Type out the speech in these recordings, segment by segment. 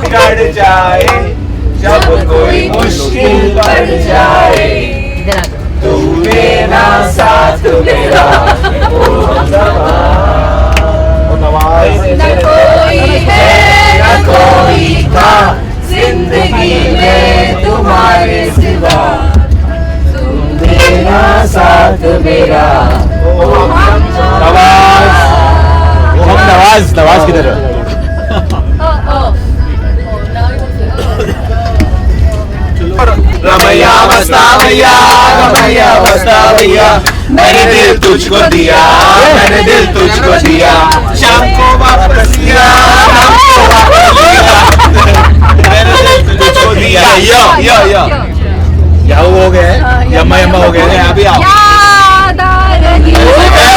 संकट जाए, जब कोई मुश्किल पड़ जाए, तू मेरा साथ मेरा ओ नवाज। न कोई है न कोई था जिंदगी में तुम्हारे सिवा, तुम मेरा साथ मेरा ओ हम नवाज। वो हम नवाज, नवाज किधर है? रमैया बस्ता भैया, रमैया बस्ता भैया, मैंने दिल तुझको दिया, मैंने दिल तुझको दिया, शाम को वापस दिया, शाम को वापस दिया, मैंने दिल तुझको दिया। यो यो यो याहू हो गए, यम्मा यम्मा हो गए, अभी आओ। याद आ रही है,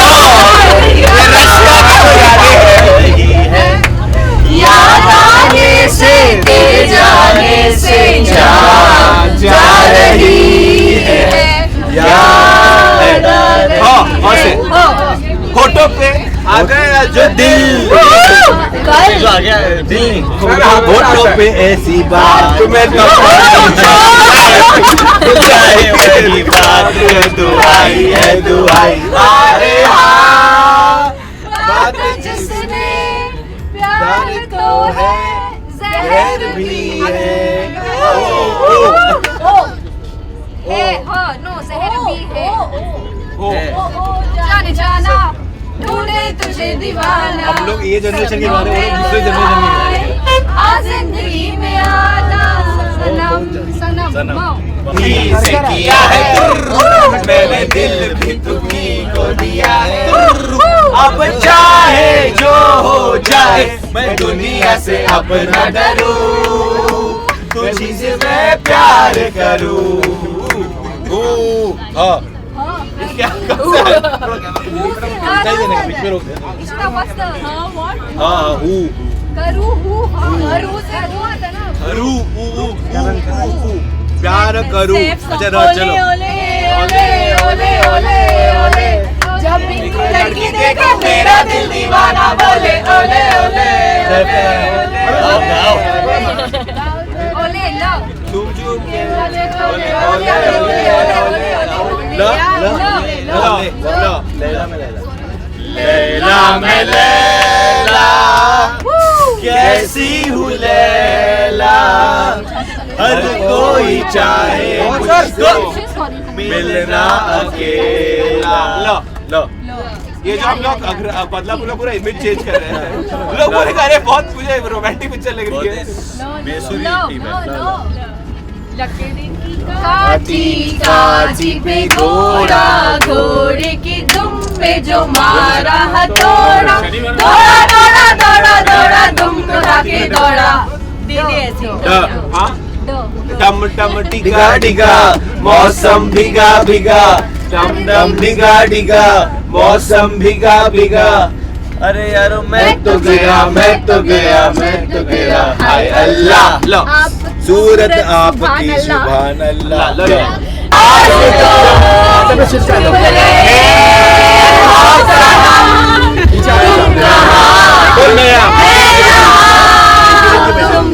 याद आने से तेरे जाने से जान जा रही है, याद आ रही है। फोटो पे आ गया जो दिल, कल आ गया दिल, फोटो पे ऐसी बात तुम्हें तो चाहे मेरी बात दुआई है दुआई। अरे हाँ बात जिसने प्यार तो है जहर भी है, नो जहर भी है, जाने जाना ढूंढे तुझे दीवाना। हम लोग ये जनरेशन के बारे में दूसरे जनरेशन के आ जिंदगी में आना सनम सनम से किया है, मैंने दिल भी तुम्हीं को दिया है, अब चाहे जो हो जाए मैं दुनिया से अब न डरूं, तुझी से मैं प्यार करूं। क्या बीच में रोक दे। हाँ प्यार करूं। अच्छा चलो। जब भी कोई लड़की देखे मेरा दिल दीवाना बोले ओले ओले ओले लो तुम जो लैला में लैला कैसी हूँ लैला, हर कोई चाहे मुझको मिलना अकेला। लो लो ये जो हम लोग बदलापुर का पूरा इमेज चेंज कर रहे हैं, लोग बोले अरे बहुत मुझे रोमांटिक पिक्चर लग रही है। बेसुरी टीम है। काची काची पे घोड़ा, घोड़े की दुम पे जो मारा हथौड़ा, दौड़ा दौड़ा दौड़ा दौड़ा दुम को लाके दौड़ा। दीदी ऐसी टम टम डिगा डिगा मौसम भीगा भीगा, टम टम डिगा डिगा मौसम भीगा भीगा। अरे यारो मैं तो गया मैं तो गया मैं तो गया, हाय अल्लाह। लो सूरत आपकी सुभान अल्लाह। लो तुम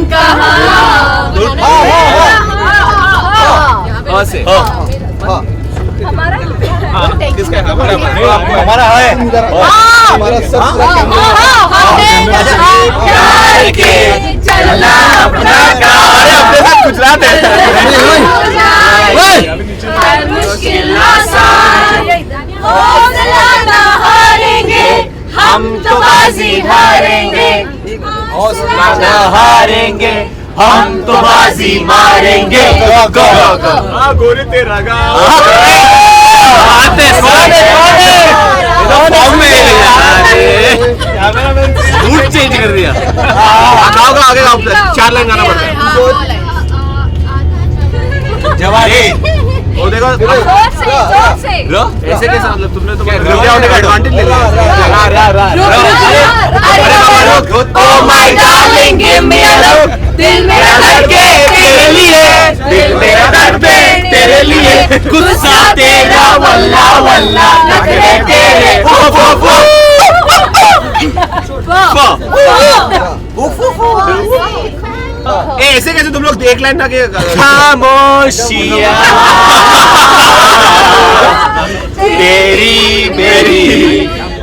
कहाँ से हमारा किसका हमारा है हमारा सब प्यार के चलना अपना कार अपने साथ गुजरात है। हर मुश्किल आसान हौसला ना हारेंगे, हम तो बाजी हारेंगे, हौसला ना हारेंगे हम तो बाजी मारेंगे। गोरी तेरा रूट चेंज कर दिया। आगे 4 लाइन गाना पड़ता है। जवानी वो देखो ऐसे कैसे, मतलब तुमने तो होने का एडवांटेज ले लिया। Oh my darling give me a love, दिल मेरा धड़के तेरे लिए, दिल मेरा धड़के तेरे लिए, गुस्सा तेरा वल्ला वल्ला नखरे तेरे फो फो फो ऐसे कैसे तुम लोग एक लाइन ना के खामोशियाँ तेरी मेरी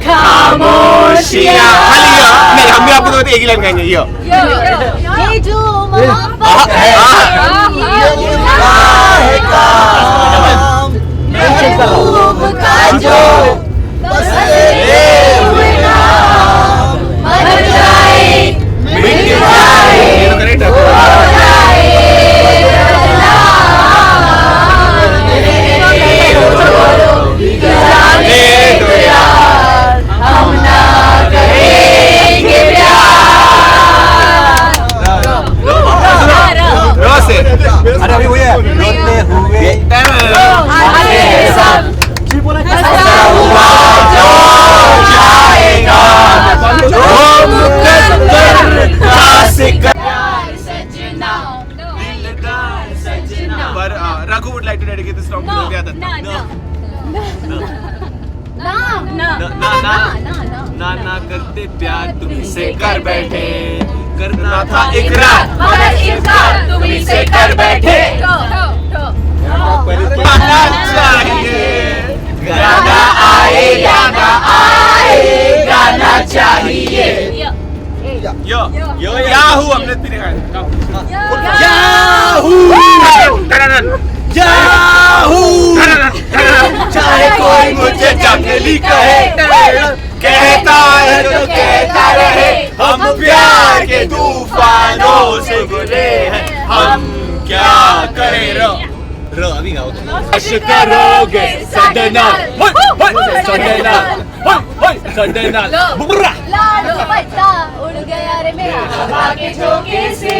खामोशियाँ। नहीं हम भी आपको तो एक ही लाइन गाएंगे। यो ये जो मोहब्बत है है काम महबूब का जो बसले हुए नाम मर जाए मिट जाए हो जाए जाने दो यार हम ना करेंगे रो से अरे अभी हुए रोते हुए आगे सब हंसता हुआ जो जाएगा जो मुकद्दर का सिकरार सजना दिलदार सजना। पर Raghu would like to dedicate this song to Divya Datta. ना ना करते प्यार तुमसे कर बैठे करना था इकरार मगर इकरार तुम्ही से कर बैठे। गाना चाहिए गाना आए गाना चाहिए। यो याहू हमने तेरे याहू चाहे कोई मुझे जंगली कहे कहता है तो कहता रहे हम प्यार के तूफानों से गुजरे हैं हम क्या करें। रो अभी गाओ अश करोगे सदना सदना बुबरा लाडो बच्चा उड़ गया रे मेरा हवा के झोंके से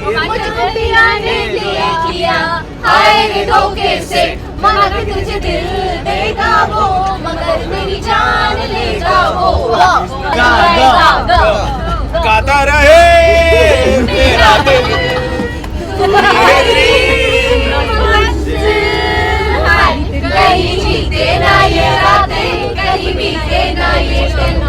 मुझको पिया ने ले किया हाय रे धोखे से मगर तुझे दिल देगा वो मगर मेरी जान लेगा वो गाता रहे मेरा दिल कहीं जीते ना ये रातें कहीं बीते ना ये दिन।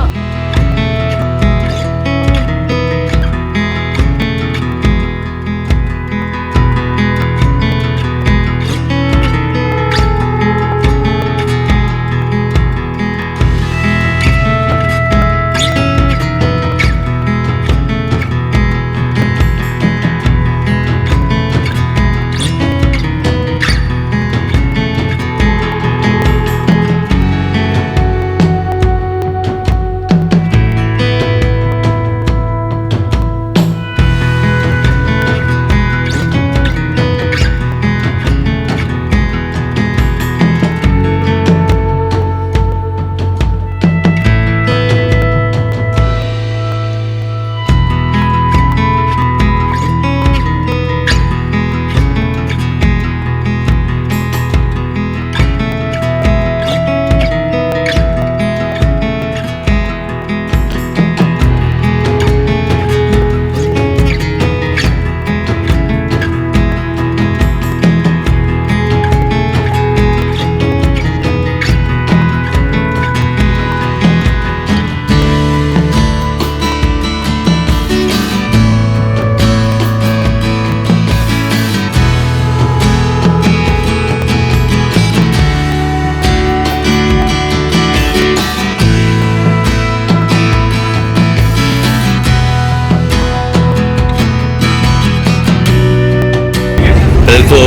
तो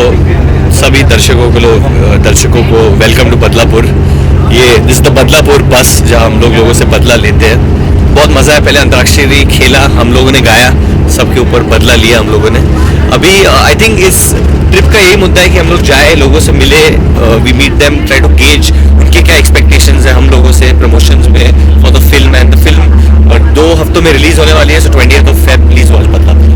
सभी दर्शकों को वेलकम टू बदलापुर। ये दिस द बदलापुर बस जहाँ हम लोगों से बदला लेते हैं। बहुत मज़ा है। पहले अंतर्राष्ट्रीय खेला, हम लोगों ने गाया, सबके ऊपर बदला लिया हम लोगों ने। अभी आई थिंक इस ट्रिप का यही मुद्दा है कि हम लोग जाए, लोगों से मिले, we meet them, try to gauge उनके क्या एक्सपेक्टेशंस हैं हम लोगों से प्रमोशंस में for the film. And the film 2 हफ्तों में रिलीज होने वाली है, so 20th of Feb please watch Badlapur.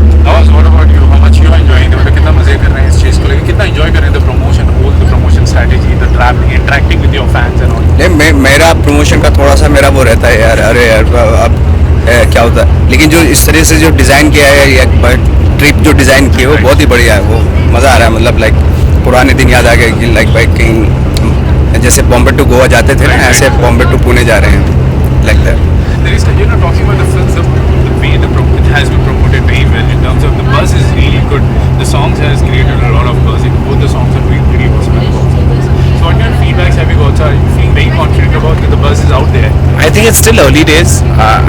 कितना मजे कर रहे हैं इस चीज को लेकर, कितना एंजॉय कर रहे हैं the promotion, whole the promotion strategy, the travelling, interacting with your fans and all. मेरा प्रमोशन का थोड़ा सा मेरा वो रहता है यार, अरे यार अब क्या होता है, लेकिन जो इस तरह से जो डिज़ाइन किया है या ट्रिप जो डिज़ाइन की है वो बहुत ही बढ़िया है। वो मज़ा आ रहा है, मतलब लाइक पुराने दिन याद आ गए कि लाइक भाई कहीं जैसे बॉम्बे टू गोवा जाते थे ना, ऐसे बॉम्बे टू पुणे जा रहे हैं like that. There is, talking about the films, the way it has been promoted very well in terms of the buzz is really good. The songs has created a lot of buzz. Both the songs are doing pretty well. So what kind of feedbacks have you got? So are you feeling very confident about that the buzz is out there? I think it's still early days.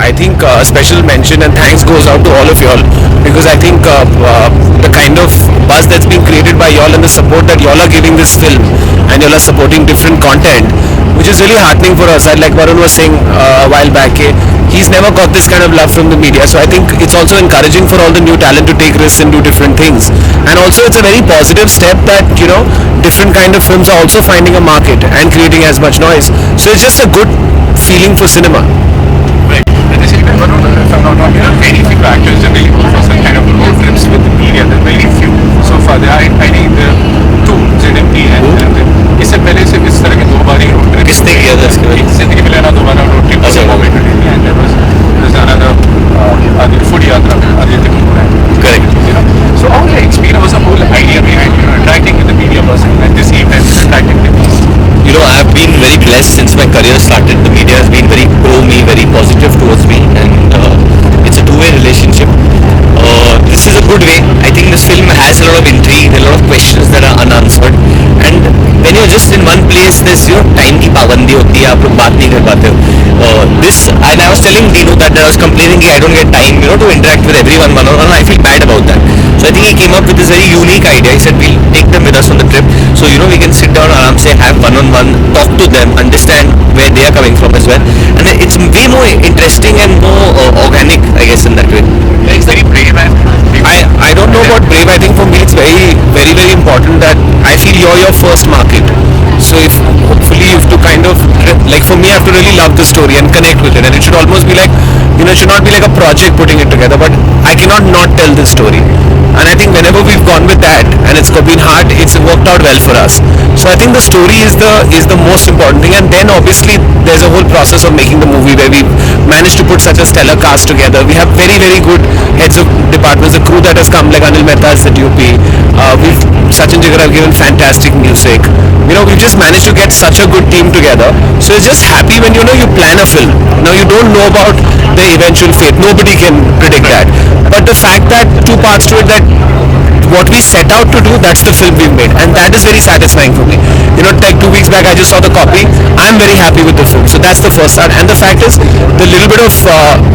I think a special mention and thanks goes out to all of y'all, because I think the kind of buzz that's being created by y'all and the support that y'all are giving this film, and y'all are supporting different content, which is really heartening for us. Like Varun was saying a while back, he's never got this kind of love from the media. So I think it's also encouraging for all the new talent to take risks and do different things. And also it's a very positive step that, different kind of films are also finding a market and creating as much noise. So it's just a good feeling for cinema. Right. At the same time, if I'm not wrong, very few actors generally go for some kind of road trips with the media. There are very few so far. There are, I think, the two, ZMP and इससे पहले से इस तरह के 2 बार ही road trip किसने किया था इसके पहले? जिंदगी में लेना 2 बार रोड ट्रिप अच्छा moment and there was another food yatra Aditya Kapoor. Correct. So how do you explain what's the whole idea behind interacting with the media person at the same time interacting with people? I've been very blessed since my career started. The media has been very pro me, very positive towards me, and it's a two-way relationship. This is a good way. I think this film has a lot of intrigue, a lot of questions that are unanswered, and when you're just in one place, there's time की पाबंदी होती है, आप लोग बात नहीं कर पाते हो. And I was telling Dino that I was complaining that I don't get time, to interact with everyone one-on-one. I feel bad about that. So I think he came up with this very unique idea. He said we'll take them with us on the trip, so we can sit down aram se, have one-on-one, talk to them, understand where they are coming from as well, and it's way more interesting and more organic, I guess, in that way. It's very brave and I don't know about brave. I think for me it's very, very, very important that I feel you're your first market. So if hopefully you have to kind of, like for me, I have to really love the story and connect with it, and it should almost be like, it should not be like a project putting it together, but I cannot not tell this story. And I think whenever we've gone with that and it's been hard, it's worked out well for us. So I think the story is the most important thing, and then obviously there's a whole process of making the movie where we managed to put such a stellar cast together. We have very, very good heads of departments, the crew that has come, like Anil Mehta as the DOP. Sachin Jigar have given fantastic music. We've just managed to get such a good team together. So it's just happy when you plan a film. Now you don't know about the eventual fate. Nobody can predict that. But the fact that 2 parts to it, that what we set out to do, that's the film we've made, and that is very satisfying for me. Like 2 weeks back I just saw the copy. I'm very happy with the film. So that's the first part. And the fact is, the little bit of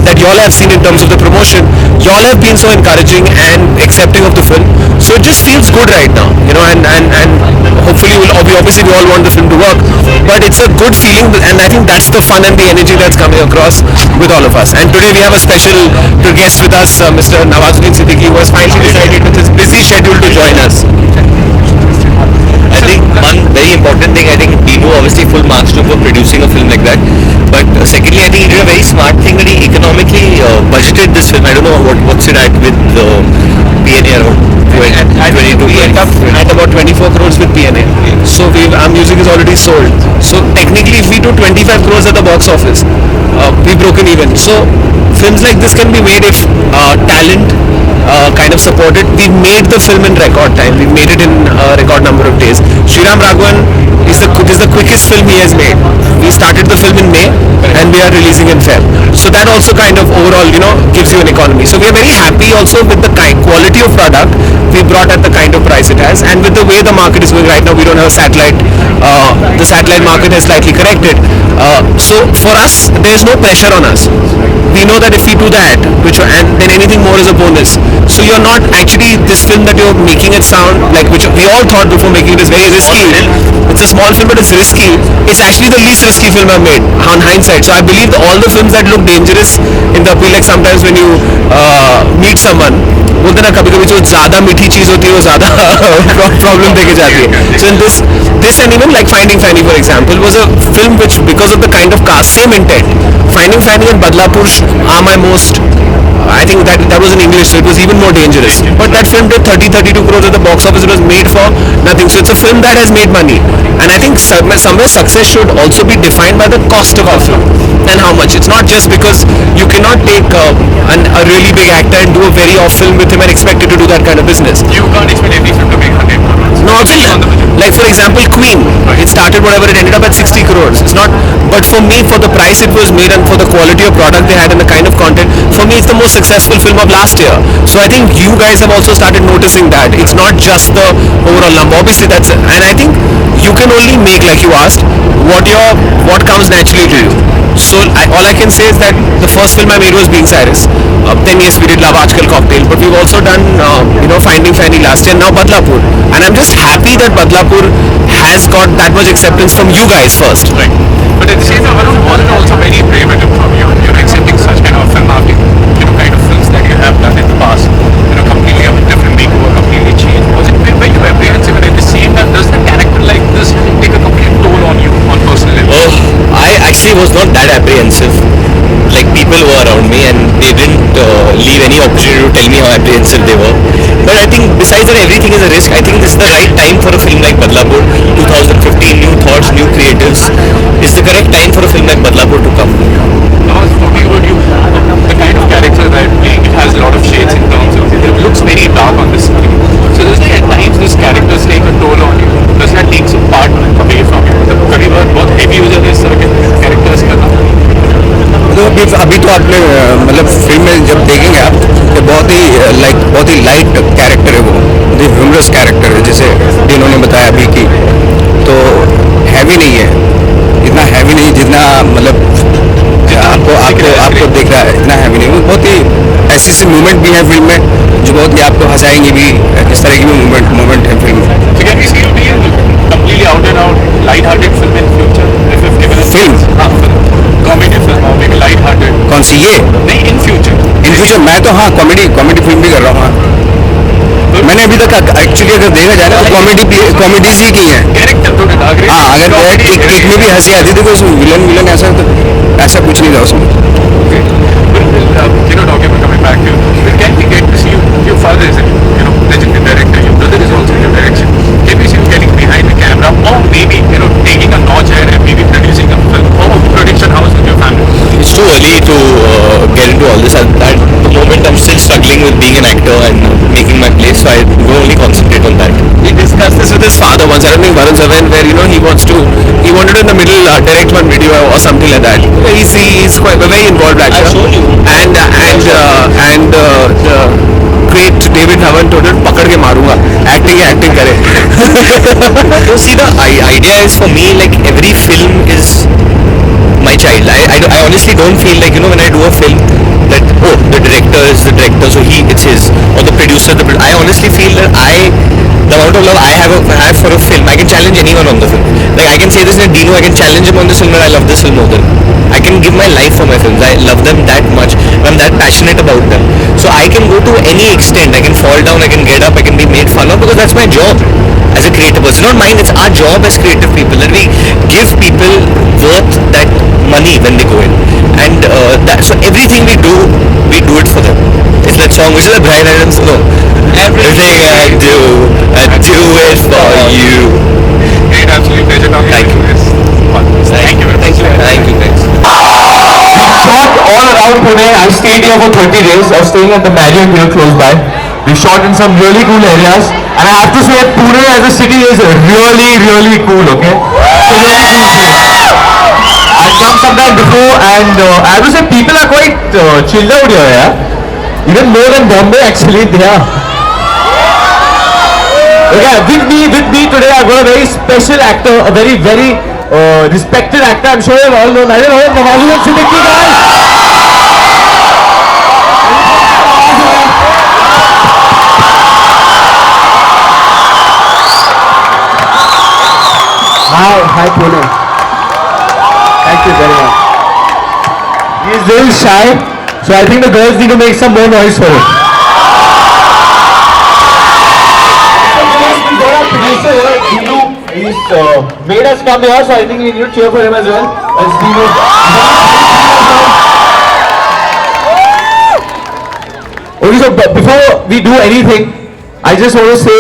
that y'all have seen in terms of the promotion, y'all have been so encouraging and accepting of the film. So it just feels good right now, and hopefully we all want the film to work, but it's a good feeling, and I think that's the fun and the energy that's coming across with all of us. And today we have a special guest with us, Mr. Nawazuddin Siddiqui, who has finally decided with his busy schedule to join us. I think one very important thing, I think Dino obviously full marks to for producing a film like that, but secondly I think he did a very smart thing that he economically budgeted this film. I don't know what's it at with PNA around 22. We end up at about 24 crores with PNA. So our music is already sold. So technically if we do 25 crores at the box office, we've broken even. So films like this can be made if talent kind of supported. We've made the film in record time. We've made it in a record number of days. Sriram Raghavan is the quickest film he has made. We started the film in May and we are releasing in Feb. So that also kind of overall, gives you an economy. So we are very happy also with the quality of product we brought at the kind of price it has, and with the way the market is going right now. We don't have a satellite. The satellite market has slightly corrected. So for us, there is no pressure on us. We know that if we do that, and then anything more is a bonus. So you're not actually, this film that you're making it sound like, which we all thought before making it is very risky. It's a small film, but it's risky. It's actually the least risky film I've made on hindsight. So I believe all the films that look dangerous in the appeal, like sometimes when you meet someone, बोलते ना कभी कभी जो ज़्यादा मीठी चीज़ होती है वो ज़्यादा प्रॉब्लम देके जाती है. So in this and even like Finding Fanny, for example, was a film which, because of the kind of cast, same intent. Finding Fanny and Badlapur are my most, I think that was in English, so it was even more dangerous. But that film did 32 crores at the box office. It was made for nothing. So it's a film that has made money. And I think somewhere success should also be defined by the cost of a film and how much. It's not just because you cannot take a really big actor and do a very off film with him and expect it to do that kind of business. You can't expect every film to make 100 crores. No, obviously. Like for example, Queen. It started whatever, it ended up at 60 crores. It's not, but for me, for the price it was made and for the quality of product they had and the kind of content, for me it's the most successful film of last year. So I think you guys have also started noticing that it's not just the overall number. Obviously that's it. And I think you can only make, like you asked, what comes naturally to you. So all I can say is that the first film I made was Being Cyrus. Then yes, we did Love Aajkal Cocktail, but we've also done Finding Fanny last year, and now Badlapur. And I'm just happy that Badlapur has got that much acceptance from you guys first. Right. But at the same time, Varun, wasn't also very brave from you. You're accepting such kind of film after, kind of films that you have done in the past. Completely a different makeover, completely changed. Was it were you apprehensive? And at the same time, does the character like this take a complete toll on you on personal level? Oh, I actually was not that apprehensive. Like people were around me and they didn't leave any opportunity to tell me how apprehensive they were. But I think besides that everything is a risk, I think this is the right time for a film like Badlapur. 2015, new thoughts, new creatives. It's the correct time for a film like Badlapur to come. Now, talking about you, the kind of character that you're playing, it has a lot of shades in terms of, it looks very dark on the screen. So does at times this characters take a toll on you? Does that take some part away from you? कभी बहुत heavy हो जाते हैं sir के characters का नाम? अभी तो आपने मतलब फिल्म में जब देखेंगे आप तो बहुत ही लाइट कैरेक्टर है वो, बहुत ही ह्यूमरस कैरेक्टर है, जैसे इन्होंने बताया अभी की, तो हैवी नहीं है, इतना हैवी नहीं जितना मतलब आपको देख रहा है, इतना हैवी नहीं, बहुत ही ऐसी मूवमेंट भी है फिल्म में जो बहुत ही आपको हंसाएंगे भी, इस तरह की भी मूवमेंट है फिल्म में. So can we see you being completely out and out light-hearted film in future? If given a Film? हाँ, comedy film or maybe light-hearted? कौन सी ये? नहीं, in future. मैं तो हाँ कॉमेडी फिल्म भी कर रहा हूँ. हाँ, मैंने अभी तक एक्चुअली अगर देखा जाए ना तो कॉमेडीज ही की है. कैरेक्टर थोड़े डार्क. हाँ, अगर किक में भी हंसी आती थी तो उसमें विलन ऐसा कुछ नहीं था उसमें. Talking about coming back here, can we get to see you? Your father is a legendary director. Your brother is also in your direction. Can we see you getting behind the camera, or maybe taking a notch ahead and maybe producing a film or production house with your family? It's too early to get into all this. At the moment, I'm still struggling with being an actor and making my place, so I will only concentrate on that. He discussed this with his father once. I don't think Varun Zaven, where he wanted to in the middle direct one video or something like that. He's quite a very involved actor. I've shown you. And the great David Dhawan told him, "पकड़ के मारूंगा, acting करे." See, the idea is for me, like every film is my child. I honestly don't feel like when I do a film that the director is the director, so it's his, or the producer. I honestly feel that the amount of love I have for a film, I can challenge anyone on the film. Like I can say this in Dino, I can challenge him on this film, and I love this film more than. I can give my life for my films. I love them that much. I'm that passionate about them. So I can go to any extent. I can fall down, I can get up, I can be made fun of, because that's my job as a creative person. It's not mine, it's our job as creative people, that we give people worth that money when they go in. And so everything we do it for them. It's that song, which is a Brian Adams song. Everything I do it for you. Great, absolutely pleasure talking to you. Thank you. Thank you guys. Shot all around Pune. I stayed here for 20 days. I was staying at the Marriott here close by. We shot in some really cool areas, and I have to say Pune as a city is really, really cool. Okay, so really cool place. I've come sometime before, and I have to say people are quite chilled out here. Yeah, even more than Bombay actually. They are. Okay, with me today I've got a very special actor, a very respected actor. I'm sure you all know. I don't know, Navazuddin Siddiqui, guys. Hi Pune. Thank you very much. He's a little shy, so I think the girls need to make some more noise for him. He's made us come here, so I think we need to cheer for him as well. As Dino. Okay, so before we do anything, I just want to say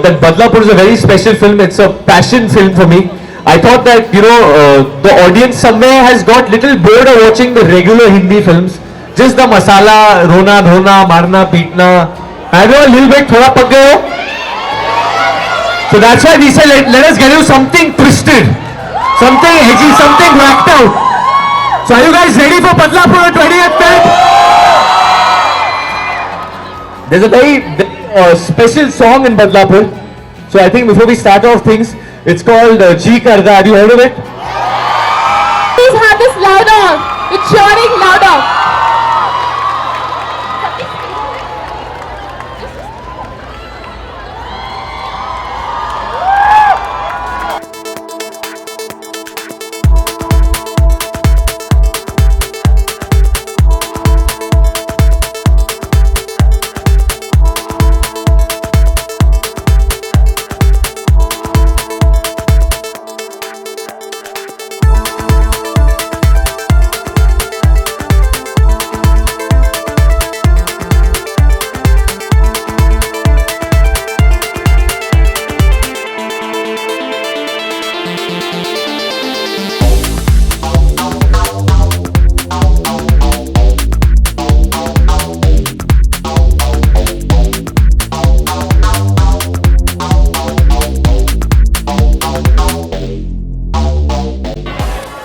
that Badlapur is a very special film. It's a passion film for me. I thought that the audience somewhere has got little bored of watching the regular Hindi films. Just the masala, rona, dhona, marna, peetna. I know a little bit, thoda pak gaye ho. So that's why we said let us get you something twisted, something edgy, something whacked out. So are you guys ready for Badlapur on 20th Feb? There's a very special song in Badlapur. So I think before we start off things, it's called Ji Karda. Have you heard of it? Please have this louder. It's cheering louder.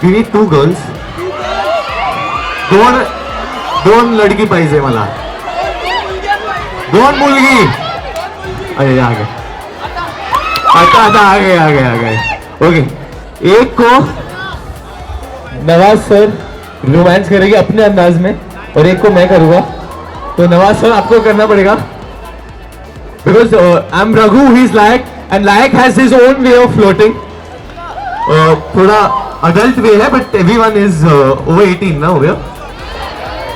We need two girls. दोन लड़की पाहिजे मला. दोन मुलगी. अरे आ गए. आता आ गए. ओके. एक को नवाज सर रोमांस करेगी अपने अंदाज में और एक को मैं करूंगा. तो नवाज सर आपको करना पड़ेगा. Because I'm Raghu, he's Layak, and Layak has his own way of flirting. थोड़ा अडल्ट वे है बट एवरीवन इज ओवर 18 ना हो गया.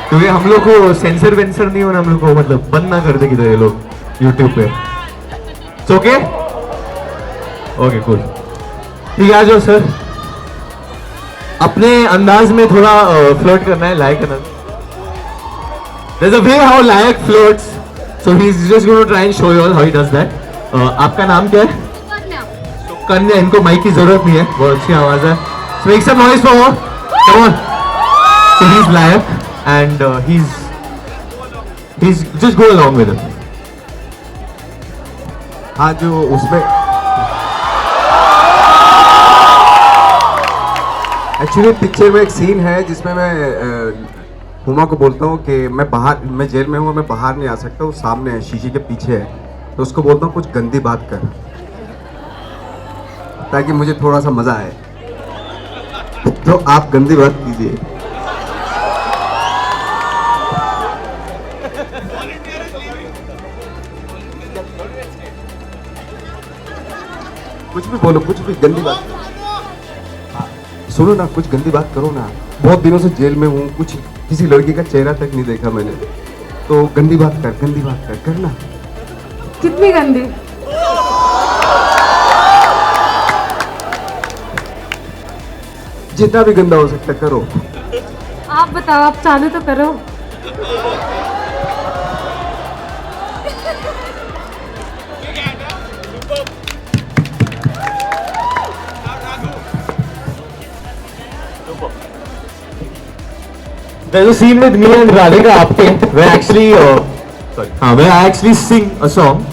क्योंकि हम लोग को सेंसर वेंसर नहीं होना, हम लोग को मतलब बंद ना कर दे किधर ये लोग यूट्यूब पे. Okay okay cool. ठीक है, आ जाओ सर. अपने अंदाज में थोड़ा फ्लर्ट करना है. लायक करना. There's a way how Layak flirts, so he's just going to try and show you all how he does that. आपका नाम क्या है? कन्या. इनको माइक की जरूरत नहीं है, बहुत अच्छी आवाज है. So make some noise for her. Come on. So he's Layak and he's just go along with him. हाँ, जो उसमें एक्चुअली पिक्चर में एक सीन है जिसमें मैं हुमा को बोलता हूँ कि मैं जेल में हूँ, मैं बाहर नहीं आ सकता. वो सामने है, शीशे के पीछे है. तो उसको बोलता हूँ कुछ गंदी बात कर ताकि मुझे थोड़ा सा मजा आए. तो आप गंदी बात कीजिए. कुछ भी बोलो, कुछ भी गंदी बात. सुनो ना, कुछ गंदी बात करो ना. बहुत दिनों से जेल में हूँ, कुछ किसी लड़की का चेहरा तक नहीं देखा मैंने. तो गंदी बात कर करना. कितनी गंदी? जितना भी गंदा हो सकता करो. आप बताओ, आप चालू तो करो. There's a scene with me and Radhika Apte where I actually sing a song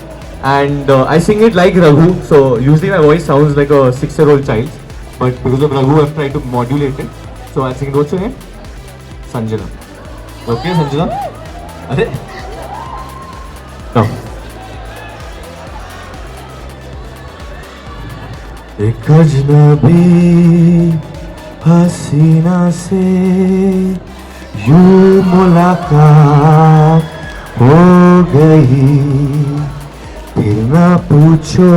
and I sing it like Raghu. So usually my voice sounds like a 6-year-old child, but because of Raghu I've tried to modulate it. So I'll sing it. What's your name? Sanjana. Okay, Sanjana? Are? No. एक अजनबी हसीना से यूं मुलाकात हो गई, फिर ना पूछो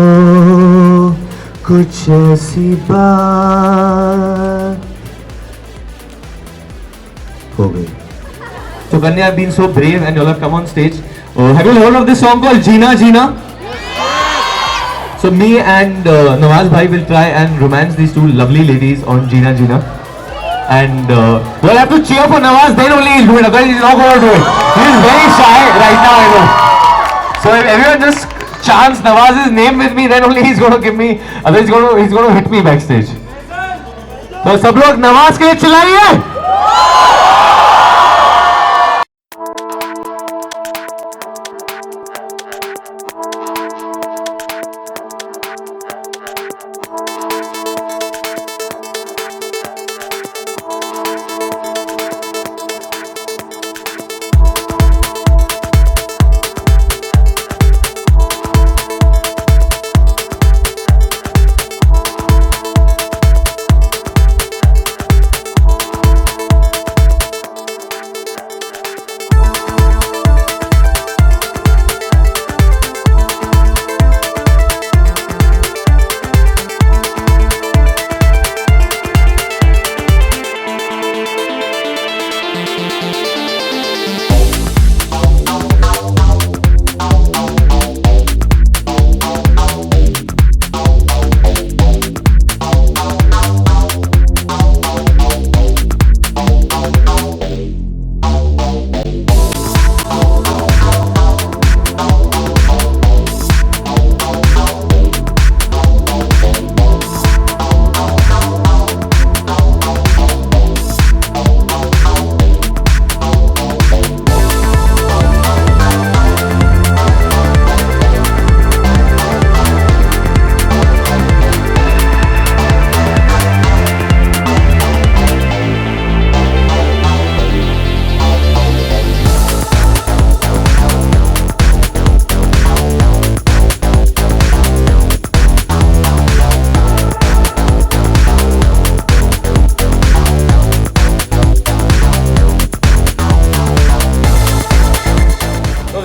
कुछ ऐसी बात हो गई. So Kanya have been so brave and you all have come on stage. Have you heard of this song called Jeena Jeena? So me and Nawaz bhai will try and romance these two lovely ladies on Jeena Jeena. And we'll have to cheer for Nawaz, then only he'll do it. Otherwise he's not going to do it. He's very shy right now, I know. So if everyone just chants Nawaz's name with me, then only he's going to give me. Otherwise he's going to hit me backstage. So सब लोग नवाज के लिए चिल्लाइए.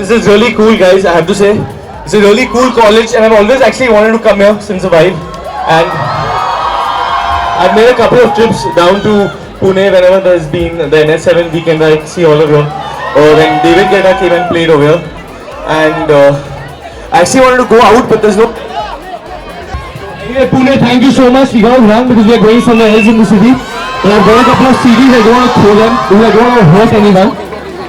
this is really cool, guys. I have to say, it's a really cool college, and I've always actually wanted to come here since a while. And I've made a couple of trips down to Pune whenever there's been the NS7 weekend. I see all of you. When David Guetta came and played over here, and I actually wanted to go out, but there's no. Anyway, Pune, thank you so much. We got to run because we are going somewhere else in the city. But I've got a couple of CDs. I don't want to throw them because I don't want to hurt anyone.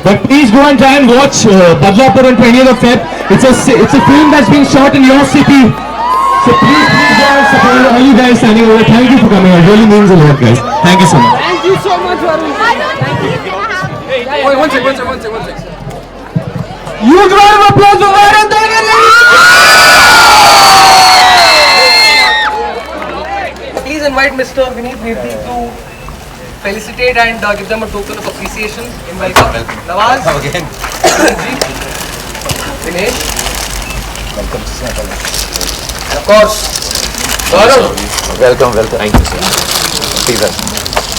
But please go and try and watch Badlapur on 20th of Feb. It's a film that's being shot in your city. So please go and support all you guys standing over. Thank you for coming. It really means a lot, guys. Thank you so much. Thank you so much, Varun. Wait, one second. Huge round of applause for Varun Devaney. Please invite Mr. Vineet Nirti to felicitate and give them a token of appreciation in welcome. Nawaz. Again. Dinesh. Welcome to Singapore. And of course, Gaurav. Welcome. Thank you, sir. Please, sir.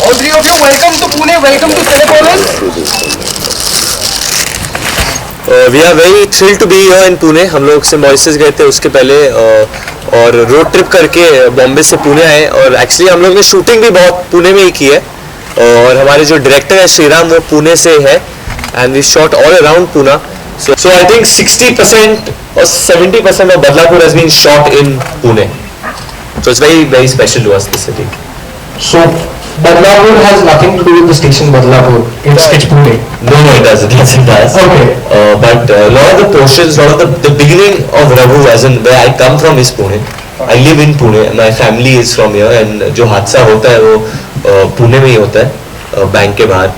All three of you, welcome to Pune, welcome to Cinepolis. We are very thrilled to be here in Pune. हम लोग Symbiosis गए थे उसके पहले और road trip करके बॉम्बे से पुणे आए और एक्चुअली हम लोग ने शूटिंग भी बहुत पुणे में ही की है और हमारे जो डायरेक्टर है श्रीराम वो पुणे से है and we shot all around Pune. So I think 60% or 70% of Badlapur has been shot in Pune. So it's very special to us, this city. So Badlapur has nothing to do with the station Badlapur. It's Pune. No, it doesn't. Yes, it does. Okay. But a lot of the portions, a lot of the beginning of Raghu, as in where I come from, is Pune. I live in Pune. My family is from here, and जो हादसा होता है वो पुणे में ही होता है bank के बाहर.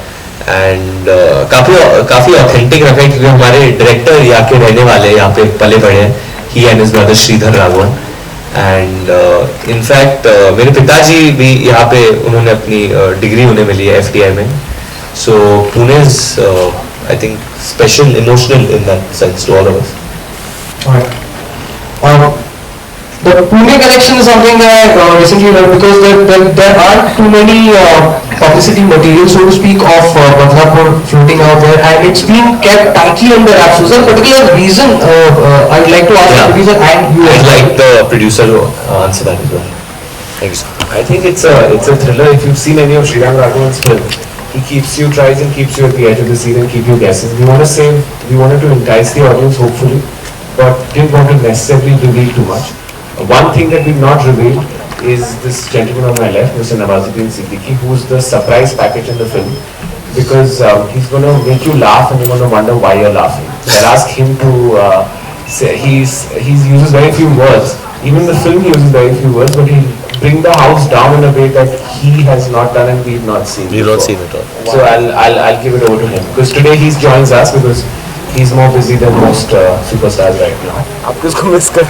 एंड काफी ऑथेंटिक रखा है क्योंकि हमारे डायरेक्टर यहाँ के रहने वाले यहाँ पे पले बड़े हैं. He and his brother Shridhar Raghavan. And in fact मेरे पिताजी भी यहाँ पे उन्होंने अपनी डिग्री उन्हें मिली है FTI में. So Pune is I think special emotional in that sense to all of us. The Pune collection is something that I recently read because there aren't too many publicity material, so to speak, of Badlapur floating out there, and it's being kept tightly under wraps. So is there a particular reason I would like to ask the producer and you? I'd like the producer to answer that as well. Thank you, sir. I think it's a thriller. If you've seen any of Sriram Raghavan's film, he tries and keeps you at the edge of the seat and keep you guessing. We wanted to entice the audience, hopefully, but didn't want to necessarily reveal too much. One thing that we've not revealed is this gentleman on my left, Mr. Nawazuddin Siddiqui, who's the surprise package in the film, because he's going to make you laugh and you're going to wonder why you're laughing. I'll ask him to say, he uses very few words. Even in the film he uses very few words, but he'll bring the house down in a way that he has not done and we've not seen. We've not seen it all. So I'll give it over to him because today he joins us because he's more busy than most superstars right now. आप किसको miss कर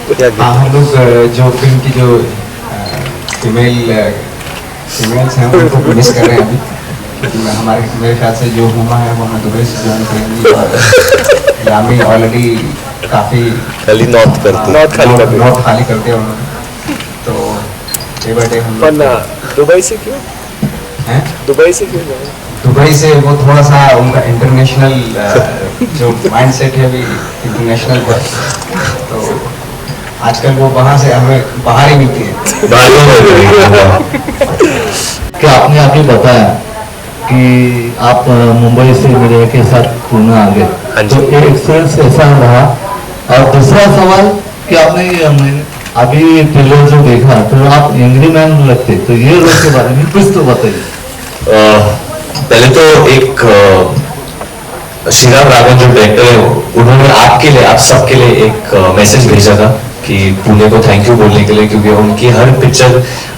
हम लोग जो film की जो females हैं उनको मिस कर रहे हैं अभी क्योंकि मेरे ख्याल से जो हुमा है वो हमें दुबई से ज्वाइन करेंगी और यामी ऑलरेडी काफ़ी खाली नॉर्थ खाली करते हैं उन्होंने. तो डे बाई डे हम दुबई से क्यों हैं दुबई से वो थोड़ा सा उनका इंटरनेशनल जो माइंडसेट है अभी इंटरनेशनल है. तो आजकल वो वहाँ से हमें बाहर ही मिलती है. क्या आपने अभी बताया कि आप मुंबई से मीडिया के साथ पुणे आ गए, तो ये एक्सपीरियंस कैसा रहा? और दूसरा सवाल कि आपने अभी ट्रेलर जो देखा तो आप एंग्री मैन लगते, तो ये रोल के बारे में कुछ तो बताइए. पहले तो एक श्रीराम राघवन जो डायरेक्टर है उन्होंने आपके लिए, आप सबके लिए एक मैसेज भेजा था कि पुणे को थैंक यू बोलने के लिए, क्योंकि उनकी हर पिक्चर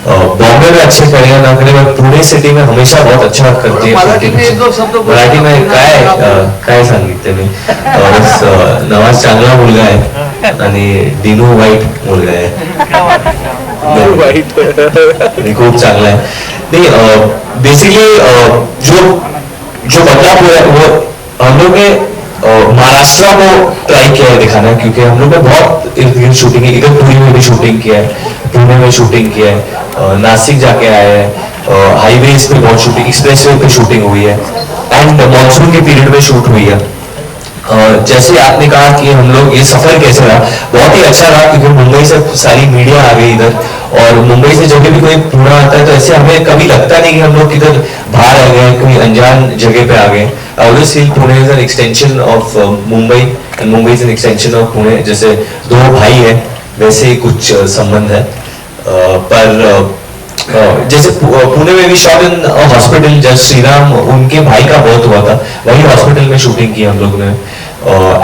बॉम्बे में अच्छे करे ना करे बट पुणे सिटी में हमेशा बहुत अच्छा करती है. मराठी में काय सांगितलं मी नवाज चांगला मुलगा आहे आणि दिनू वाईट मुलगा आहे. खूप चांगला आहे. नहीं बेसिकली जो बदलापुर है वो हम लोग ने महाराष्ट्र को ट्राई किया है दिखाना, क्योंकि हम लोग ने बहुत इर्द गिर्द शूटिंग है. इधर पुरी में भी शूटिंग किया है, पुणे में शूटिंग किया है, नासिक जाके आए हैं, हाईवेज पे बहुत शूटिंग, एक्सप्रेस वे पे शूटिंग हुई है एंड मानसून के पीरियड में शूट हुई है. जैसे आपने कहा कि हम लोग ये सफर कैसे रहा, बहुत ही अच्छा रहा क्योंकि मुंबई से सारी मीडिया आ गई इधर, और मुंबई से जब भी कोई पुणे आता है तो ऐसे हमें कभी लगता नहीं कि हम लोग किधर बाहर आ गए, कोई अनजान जगह पे आ गए. I always feel Pune is an extension of Mumbai and Mumbai is an extension of Pune. जैसे दो भाई है वैसे ही कुछ संबंध है. पर जैसे पुणे में भी शॉट इन हॉस्पिटल, जज श्री राम उनके भाई का बहुत हुआ था, वही हॉस्पिटल में शूटिंग की हम लोग ने.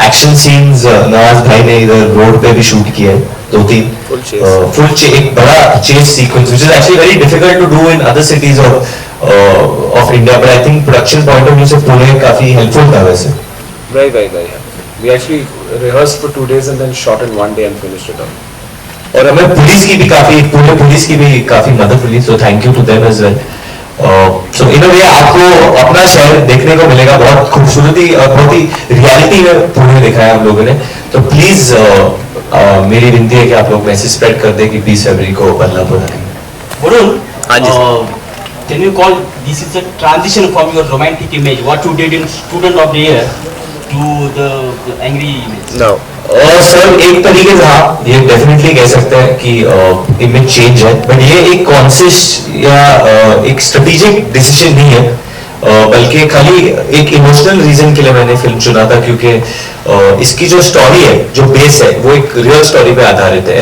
एक्शन सीन्स नवाज भाई ने इधर रोड पे भी शूट किया है, 2-3 एक बड़ा chase sequence which is actually very difficult to do in other cities of India, but I think production point of view से पुणे काफी हेल्पफुल था वैसे. Right. We actually rehearsed for 2 days and then shot in 1 day and finished it up. और हमें police की भी काफी, Pune police की भी काफी मदद मिली, so thank you to them as well. So in a way आपको अपना शहर देखने को मिलेगा, बहुत खूबसूरती और बहुत ही रियलिटी में पुणे दिखाया हम लोगों ने. तो प्लीज मेरी विनती है कि आप लोग मैसेज स्प्रेड कर दें कि 20 फरवरी को बदलापुर आएंगे. Varun, हाँ जी. can you call this is a transition from your romantic image what you did in Student of the Year to the angry image? No. Sir एक तरीके से हाँ ये डेफिनेटली कह सकते हैं कि इमेज चेंज है, बट ये एक कॉन्शियस या एक स्ट्रेटेजिक डिसीजन नहीं है, बल्कि खाली एक इमोशनल रीजन के लिए मैंने फिल्म चुना था, क्योंकि इसकी जो स्टोरी है, जो बेस है, वो एक रियल स्टोरी पे आधारित है.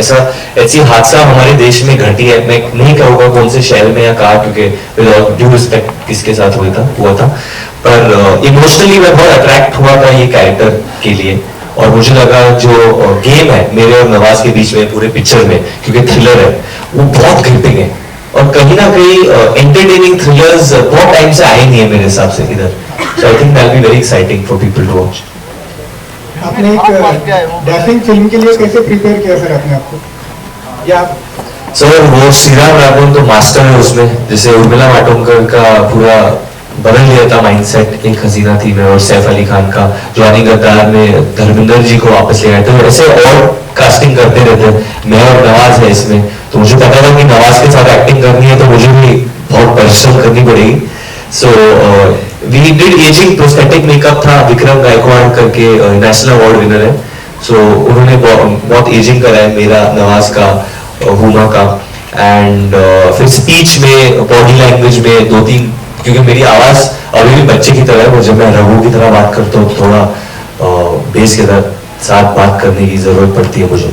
ऐसी हादसा हमारे देश में घटी है, मैं नहीं कहूँगा कौन से शहर में या कहा, क्योंकि ड्यू रिस्पेक्ट किसके साथ हुआ था, पर इमोशनली मैं बहुत अट्रैक्ट हुआ था ये कैरेक्टर के लिए. और मुझे लगा जो गेम है मेरे और नवाज के बीच में पूरे पिक्चर में, क्योंकि थ्रिलर है, वो बहुत ग्रिपिंग है, और कहीं ना कहीं एंटरटेनिंग थ्रिलर्स बहुत टाइम से आए नहीं है मेरे हिसाब से इधर. So I think that will be very exciting for people to watch. आपने एक डैशिंग फिल्म के लिए कैसे प्रिपेयर किया सर अपने आप को? या सर वो श्रीराम राघवन तो मास्टर है उसमें, जैसे उर्मिला मातोंडकर का पूरा बदल लिया था माइंडसेट एक हसीना थी में, और सैफ अली खान का जवानी गद्दार में धर्मेंद्र जी को वापस ले आए थे. ऐसे और कास्टिंग करते रहते. मैं और नवाज है इसमें, तो मुझे पता था कि नवाज के साथ एक्टिंग करनी है तो मुझे भी बहुत परिश्रम करनी पड़ेगी. So we did ageing prosthetic makeup था, विक्रम गायकवाड़ करके नेशनल अवार्ड विनर है, सो उन्होंने बहुत एजिंग करा है मेरा, नवाज का, हुमा का. एंड फिर स्पीच में, बॉडी लैंग्वेज में 2-3, क्योंकि मेरी आवाज अभी भी बच्चे की तरह है, और जब मैं रघु की तरह बात करता हूँ तो थोड़ा बेस के साथ बात करने की जरूरत पड़ती है मुझे.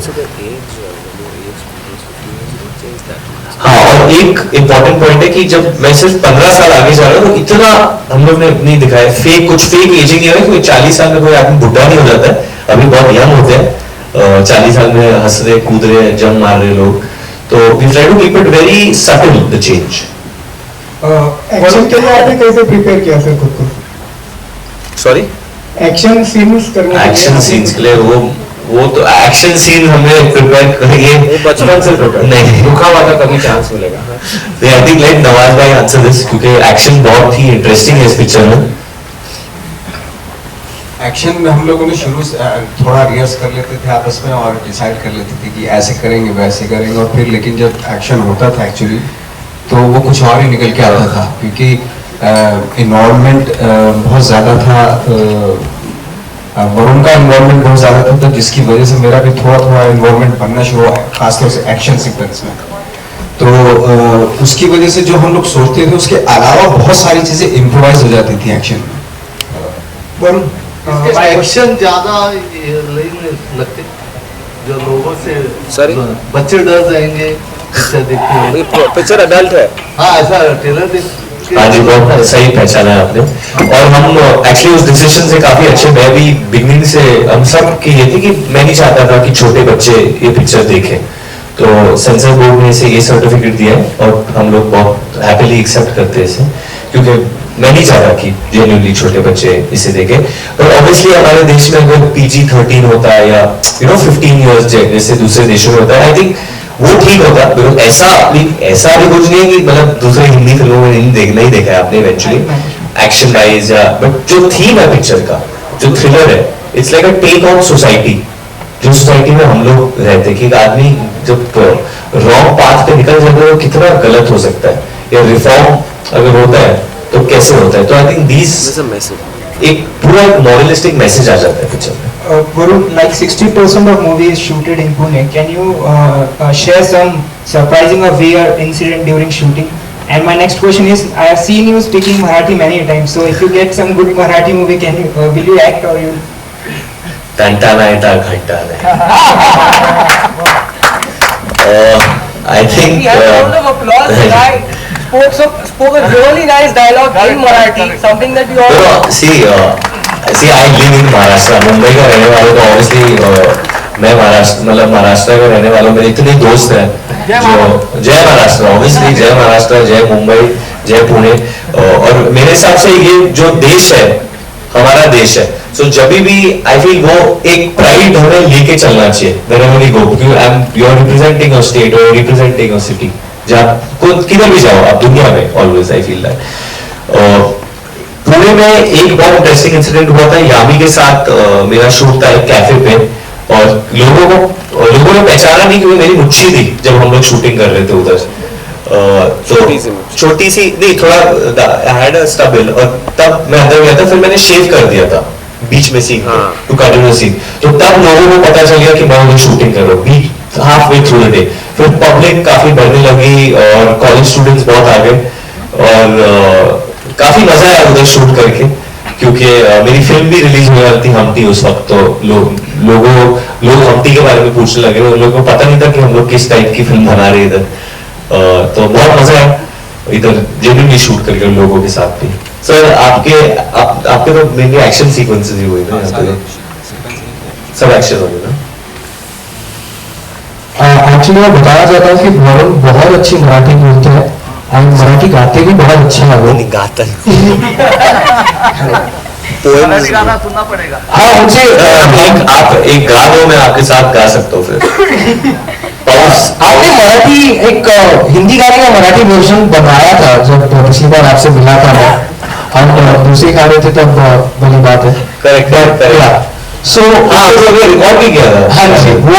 हाँ, और एक इम्पोर्टेंट पॉइंट है कि जब मैं सिर्फ 15 साल आगे जा रहा हूँ तो इतना हम लोग ने नहीं दिखाया, कुछ फेक एजिंग नहीं है. कोई 40 साल में कोई आदमी बुढ़ा नहीं हो जाता है, अभी बहुत यंग होते हैं 40 साल में, हंस रहे, कूद रहे, जंग मार रहे लोग. तो we try to keep it very subtle the change. Action के लिए आपने कैसे प्रिपेयर किया सर खुद को? सॉरी, एक्शन सीन्स करने के लिए? एक्शन सीन्स के लिए वो तो एक्शन सीन हमें प्रिपेयर करेंगे बचपन से प्रिपेयर नहीं, रुका हुआ था, कभी चांस मिलेगा. आई थिंक लेट नवाज भाई आंसर दिस, क्योंकि एक्शन बहुत ही इंटरेस्टिंग है इस पिक्चर में. एक्शन हम लोगों ने शुरू से थोड़ा रिहर्स कर लेते थे आपस में, और डिसाइड कर लेते थे कि ऐसे करेंगे वैसे करेंगे, और फिर लेकिन जब एक्शन होता था एक्चुअली तो वो कुछ और ही निकल के आता था, क्योंकि इन्वॉल्वमेंट बहुत ज़्यादा था, वरुण का इन्वॉल्वमेंट बहुत ज़्यादा था, जिसकी वजह से मेरा भी थोड़ा इन्वॉल्वमेंट बनना शुरू हुआ, खासतौर से एक्शन सीक्वेंस में. तो उसकी वजह से जो हम लोग सोचते थे उसके अलावा बहुत सारी चीज़ें इम्प्रोवाइज हो जाती थी एक्शन में. वरुण, एक्शन ज्यादा लगते जो लोगों से, सॉरी, बच्चे डर जाएंगे पिक्चर देखते. पिक्चर अडल्ट है. हाँ, ऐसा ट्रेलर हाँ जी, बहुत सही पहचाना है आपने. और हम एक्चुअली उस डिसीजन से काफी अच्छे, मैं भी बिगनिंग से हम सब की ये थी कि मैं नहीं चाहता था कि छोटे बच्चे ये पिक्चर देखें, तो सेंसर बोर्ड ने इसे ये सर्टिफिकेट दिया है, और हम लोग बहुत हैप्पीली एक्सेप्ट करते हैं इसे, क्योंकि मैं नहीं चाहता कि जेन्युइनली छोटे बच्चे इसे देखें. पर ऑब्वियसली हमारे देश में अगर PG-13 होता है या 15 ईयर्स जैसे दूसरे देशों में होता है, आई थिंक वो ठीक होता. बिकॉज ऐसा भी कुछ नहीं है कि मतलब दूसरे हिंदी फिल्मों में नहीं देखा है आपने इवेंचुअली एक्शन वाइज, या बट जो थीम है पिक्चर का, जो थ्रिलर है, it's like a take on society, जो सोसाइटी में हम लोग रहते हैं, कि एक आदमी जब रॉन्ग पाथ पे निकल जाता है तो कितना गलत हो सकता है, या रिफॉर्म अगर होता है तो कैसे होता है. तो आई थिंक दीज एक पूरा मॉरलिस्टिक मैसेज आ जाता है पिक्चर में. Varun, like 60% of movie is shooted in Pune. Can you share some surprising or weird incident during shooting? And my next question is, I have seen you speaking Marathi many times. So if you get some good Marathi movie, can you will you act or you? Tantana eta ghantana. I think. We have a round of applause tonight. Spoke a really nice dialogue in Marathi, something that we all. No, see, I live in Maharashtra. Mumbai का रहने वालों को obviously मैं महाराष्ट्र का रहने वालों मेरे इतने दोस्त हैं जो जय महाराष्ट्र, obviously जय महाराष्ट्र, जय मुंबई, जय पुणे. और मेरे हिसाब से ये जो देश है हमारा देश है. So जब भी I feel वो एक प्राइड हमें लेके चलना चाहिए. wherever we go, because you are representing a state or representing a city. जहाँ किधर भी जाओ आप दुनिया में, always I feel that. Pune में एक बहुत इंटरेस्टिंग इंसिडेंट हुआ था. यामी के साथ मेरा शूट था एक कैफे पे और लोगों ने पहचाना नहीं क्योंकि मेरी मुच्छी थी जब हम लोग शूटिंग कर रहे थे उधर. तो छोटी सी नहीं, थोड़ा हैड अ स्टबल. और तब मैं अंदर गया था, फिर मैंने शेव कर दिया था बीच में सीन टू कंटिन्यू सीन. तो तब लोगों को पता चल गया कि मैं उधर शूटिंग कर रहा हूँ बीच half way through the day. फिर पब्लिक काफी बढ़ने लगी और कॉलेज स्टूडेंट्स बहुत आ गए और काफी मजा आया उधर शूट करके क्योंकि मेरी फिल्म भी रिलीज हुई थी हमटी उस वक्त. तो लोग हमटी के बारे में पूछने लगे. उन लोगों को पता नहीं था कि हम लोग किस टाइप की फिल्म बना रहे इधर. तो बहुत मजा आया इधर जेन्युइनली शूट करके उन लोगों के साथ भी. सर आपके तो मेनली एक्शन सीक्वेंसेस ही हुए ना यहाँ पे, सब एक्शन हो गए ना. एक्चुअली मैं बताना चाहता हूँ कि वरुण बहुत अच्छी मराठी बोलते हैं और मराठी गाते भी बहुत अच्छा है. वो गाता गाना सुनना पड़ेगा. हाँ मुझे आप एक गा दो, मैं आपके साथ गा सकता हूँ फिर. आपने मराठी एक हिंदी गाने का मराठी वर्जन बनाया था जब पिछली बार आपसे मिला था मैं. हम दूसरे गा रहे थे तब वाली बात है. करेक्ट. सो रिकॉर्ड भी किया था. हाँ जी, वो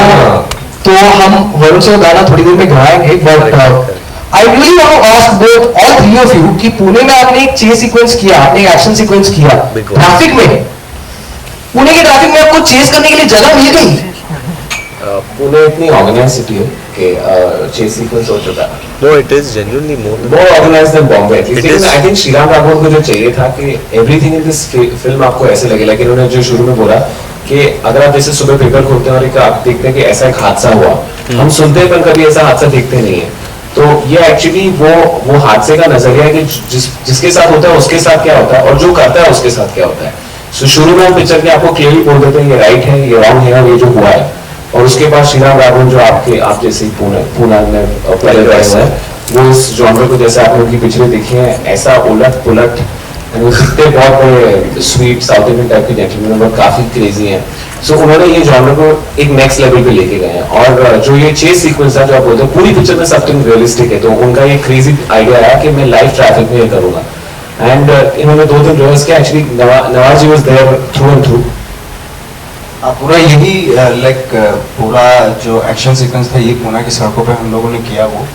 तो हम वरुण से गाना थोड़ी देर में गाएंगे. But I really want to ask both all three of you कि पुणे में आपने एक चेस सीक्वेंस किया, आपने एक एक्शन सीक्वेंस किया ट्रैफिक में. पुणे के ट्रैफिक में आपको चेस करने के लिए जगह मिल गई? पुणे इतनी ऑर्गेनाइज सिटी है कि चेस सीक्वेंस हो चुका है. No, it is genuinely more organise than Bombay. I think Sriram Raghavan को जो चाहिए था कि एवरीथिंग इन दिस फिल्म आपको ऐसे लगे. लेकिन उन्होंने जो शुरू में बोला कि अगर आप जैसे सुबह पेपर खोलते हैं और एक आप देखते हैं कि ऐसा एक हादसा हुआ, हम सुनते हैं पर कभी ऐसा हादसा देखते नहीं है. तो ये एक्चुअली वो हादसे का नजरिया है कि जिसके साथ होता है उसके साथ क्या होता है और जो करता है उसके साथ क्या होता है. सो शुरू में हम पिक्चर के आपको क्लियरली बोल देते हैं ये राइट है, ये रॉन्ग है, ये जो हुआ है. और उसके बाद श्रीराम राघवन जो आप जैसे पूना में पहले रहे हुए हैं, वो इस जॉनर को जैसे आप लोगों की पिक्चरें देखी हैं ऐसा उलट पुलट, वो दिखते बहुत बड़े स्वीट साउथ इंडियन टाइप के जेंटलमैन और काफी क्रेजी हैं. सो उन्होंने ये जॉनर को एक नेक्स्ट लेवल पे लेके गए हैं. और जो ये चेस सीक्वेंस था जो आप बोलते हैं पूरी पिक्चर में समथिंग रियलिस्टिक है. तो उनका ये क्रेजी आइडिया आया कि मैं लाइव ट्रैफिक में ये करूंगा. एंड इन्होंने 2 दिन रोज के actually Nawaz ji was there through and through. पूरा यही पूरा जो एक्शन सीक्वेंस था ये पुणे की सड़कों पे हम लोगों ने किया वो.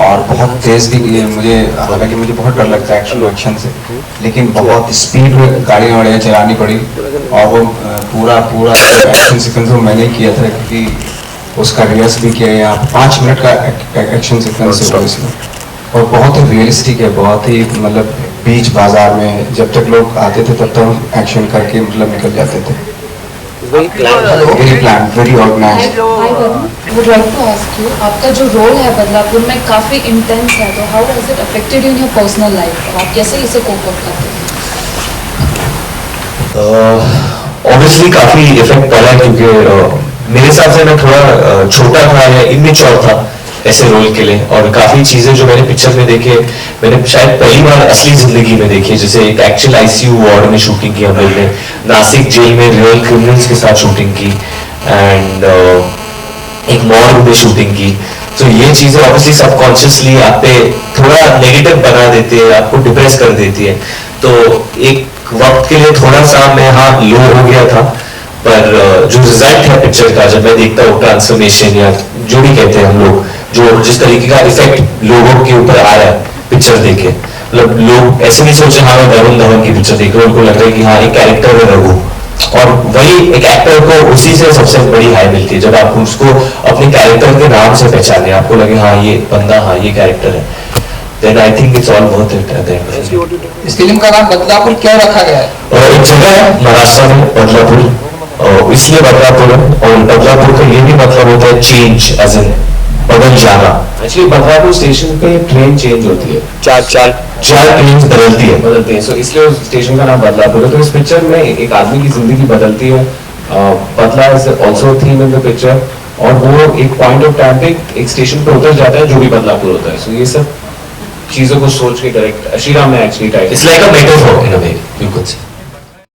और बहुत तेज भी मुझे, हालांकि मुझे बहुत डर लगता है एक्शन से, लेकिन बहुत स्पीड में गाड़ियाँ वाड़ियाँ चलानी पड़ी. और वो पूरा एक्शन सीक्वेंस वो मैंने किया था क्योंकि उसका रिहर्स भी किया. यहाँ 5 मिनट का एक्शन सीक्वेंस है इसमें और बहुत ही रियलिस्टिक है. बहुत ही मतलब बीच बाजार में जब तक लोग आते थे तब तक हम एक्शन करके मतलब निकल जाते थे. very planned, very organized. Hi Varun, would like to ask you, आपका जो रोल है बदलापुर में काफी इंटेंस है, तो how has it affected you in your personal life? आप कैसे इसे कोप अप करते हैं? Obviously काफी इफेक्ट पड़ा है क्योंकि मेरे हिसाब से मैं थोड़ा छोटा था या इमेच्योर था ऐसे रोल के लिए. और काफी चीजें जो मैंने पिक्चर में देखे मैंने शायद पहली बार असली जिंदगी में देखी. जैसे एक एक्चुअल आईसीयू वार्ड में शूटिंग की हम लोग ने, नासिक जेल में रियल क्रिमिनल्स के साथ शूटिंग की एंड एक मॉर्ग में शूटिंग की. तो ये चीजें ऑब्वियसली सबकॉन्शियसली आप पे थोड़ा नेगेटिव बना देती है, आपको डिप्रेस कर देती है. तो एक वक्त के लिए थोड़ा सा मैं लो हो गया था, पर जो रिजल्ट है पिक्चर का जब मैं देखता हूँ ट्रांसफॉर्मेशन या जो भी कहते हैं हम लोग, जो जिस तरीके का इफेक्ट लोगों के ऊपर आ रहा है पिक्चर देखे, मतलब लोग ऐसे नहीं सोचे हाँ मैं वरुण धवन की पिक्चर देख रहा हूँ, उनको लग रहा है कि हाँ एक कैरेक्टर है रघु, और वही एक एक्टर को उसी से सबसे बड़ी हाई मिलती है जब आप उसको अपने कैरेक्टर के नाम से पहचाने, आपको लगे हाँ ये बंदा, हाँ ये कैरेक्टर है, then I think it's all worth it at the end. इस फिल्म का नाम बदलापुर क्यों रखा गया है? एक जगह है महाराष्ट्र में बदलापुर, इसलिए बदलापुर है, और बदलापुर का ये भी मतलब होता है चेंज, एज इन बदल जाना। एक्चुअली बदलापुर स्टेशन पे ट्रेन चेंज होती है, चार ट्रेन बदलती है, सो इसलिए उस स्टेशन का नाम बदलापुर है। तो इस पिक्चर में एक आदमी की जिंदगी बदलती है, बदला is also theme in the picture, और वो एक पॉइंट ऑफ टाइम पे एक स्टेशन पे उतर जाता है जो भी बदलापुर होता है। सो ये सब चीजों को सोच के डायरेक्ट श्रीराम ने actually type, it's like a metaphor in a way, you could say.